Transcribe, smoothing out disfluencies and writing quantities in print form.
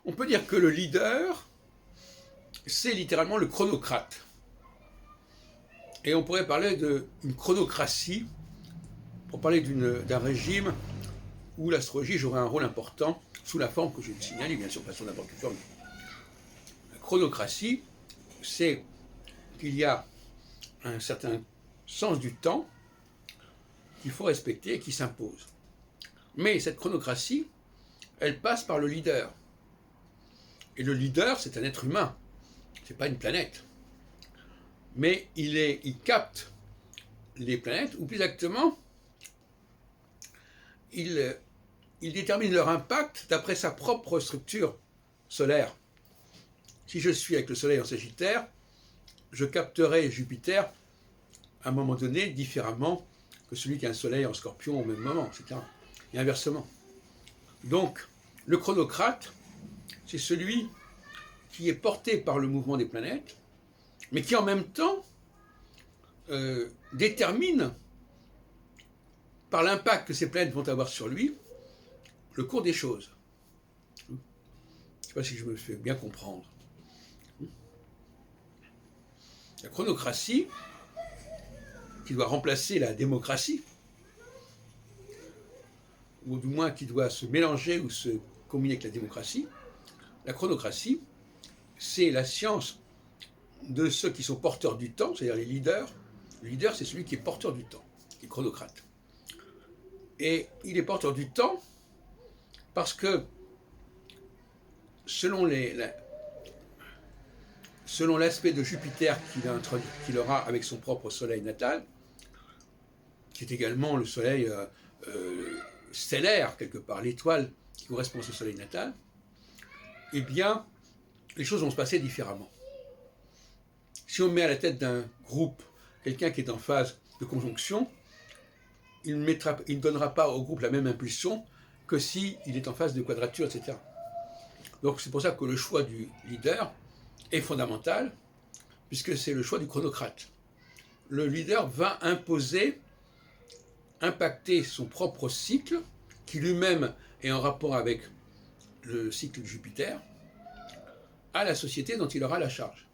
On peut dire que le leader, c'est littéralement le chronocrate. Et on pourrait parler d'une chronocratie pour parler d'un régime où l'astrologie jouerait un rôle important sous la forme que je vais signaler, bien sûr pas sous n'importe quelle forme. La chronocratie, c'est qu'il y a un certain sens du temps qu'il faut respecter et qui s'impose. Mais cette chronocratie, elle passe par le leader. Et le leader, c'est un être humain, c'est pas une planète. Mais il capte les planètes, ou plus exactement, il détermine leur impact d'après sa propre structure solaire. Si je suis avec le Soleil en Sagittaire, je capterai Jupiter à un moment donné différemment que celui qui a un Soleil en Scorpion au même moment, etc. Et inversement. Donc, le chronocrate, c'est celui qui est porté par le mouvement des planètes, mais qui en même temps détermine, par l'impact que ces planètes vont avoir sur lui, le cours des choses. Je ne sais pas si je me fais bien comprendre. La chronocratie, qui doit remplacer la démocratie, ou du moins qui doit se mélanger ou se combiner avec la démocratie, la chronocratie, c'est la science de ceux qui sont porteurs du temps, c'est-à-dire les leaders. Le leader, c'est celui qui est porteur du temps, qui est chronocrate. Et il est porteur du temps parce que, selon l'aspect de Jupiter qu'il aura avec son propre soleil natal, qui est également le soleil stellaire, quelque part, l'étoile qui correspond à ce soleil natal, eh bien, les choses vont se passer différemment. Si on met à la tête d'un groupe quelqu'un qui est en phase de conjonction, il ne donnera pas au groupe la même impulsion que s'il est en phase de quadrature, etc. Donc c'est pour ça que le choix du leader est fondamental, puisque c'est le choix du chronocrate. Le leader va impacter son propre cycle, qui lui-même est en rapport avec le cycle de Jupiter, à la société dont il aura la charge.